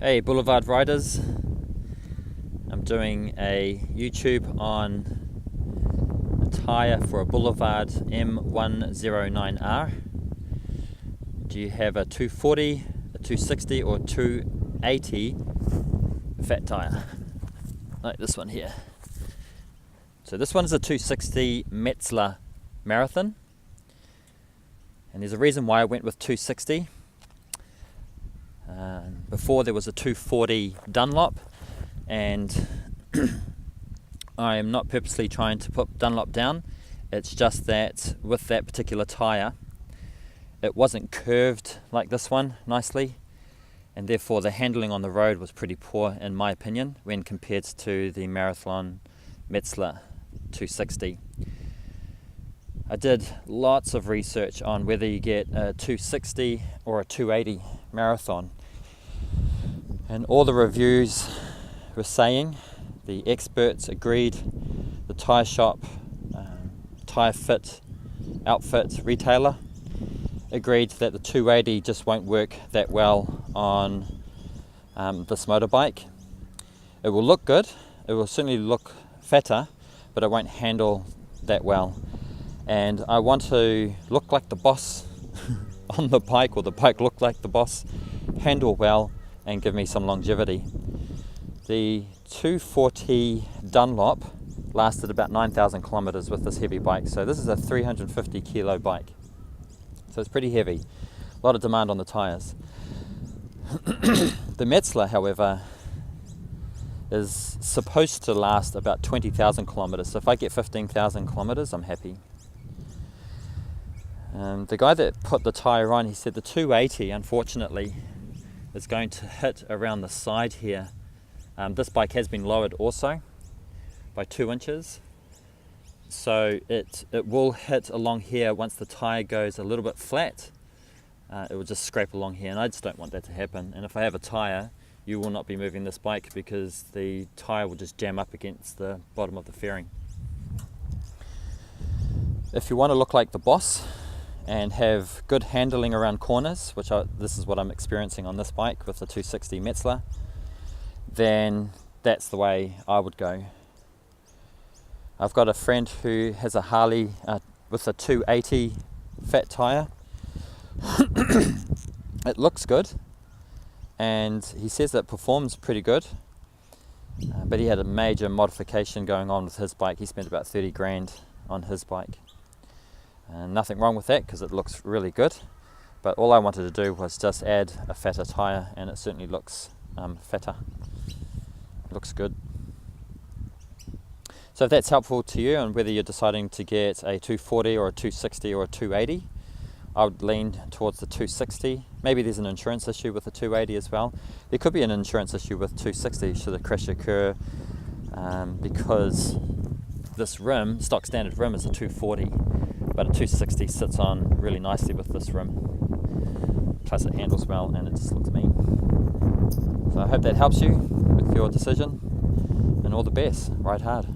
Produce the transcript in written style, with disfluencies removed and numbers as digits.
Hey Boulevard Riders, I'm doing a YouTube on a tyre for a Boulevard M109R. Do you have a 240, a 260 or 280 fat tyre? Like this one here. So this one is a 260 Metzeler Marathon, and there's a reason why I went with 260. Before there was a 240 Dunlop, and I am not purposely trying to put Dunlop down. It's just that with that particular tyre, it wasn't curved like this one nicely, and therefore the handling on the road was pretty poor in my opinion when compared to the Marathon Metzeler 260. I did lots of research on whether you get a 260 or a 280 marathon, and all the reviews were saying, the experts agreed, the tyre shop, tyre fit, outfit retailer agreed that the 280 just won't work that well on this motorbike. It will look good, it will certainly look fatter, but it won't handle that well. And I want to look like the boss on the bike, or the bike look like the boss, handle well, and give me some longevity. The 240 Dunlop lasted about 9,000 kilometers with this heavy bike. So this is a 350 kilo bike. So it's pretty heavy. A lot of demand on the tires. The Metzeler, however, is supposed to last about 20,000 kilometers. So if I get 15,000 kilometers, I'm happy. The guy that put the tyre on, he said the 280, unfortunately, is going to hit around the side here. This bike has been lowered also by 2 inches. So it will hit along here once the tyre goes a little bit flat. It will just scrape along here, and I just don't want that to happen. And if I have a tyre, you will not be moving this bike because the tyre will just jam up against the bottom of the fairing. If you want to look like the boss and have good handling around corners, this is what I'm experiencing on this bike with the 260 Metzeler, then that's the way I would go. I've got a friend who has a Harley with a 280 fat tyre. It looks good, and he says it performs pretty good, but he had a major modification going on with his bike. He spent about 30 grand on his bike. Nothing wrong with that because it looks really good, but all I wanted to do was just add a fatter tyre, and it certainly looks fatter. Looks good. So if that's helpful to you, and whether you're deciding to get a 240 or a 260 or a 280, I would lean towards the 260. Maybe there's an insurance issue with the 280 as well. There could be an insurance issue with 260 should a crash occur, because this rim, stock standard rim, is a 240, but a 260 sits on really nicely with this rim. Plus it handles well, and it just looks mean. So I hope that helps you with your decision, and all the best. Ride hard.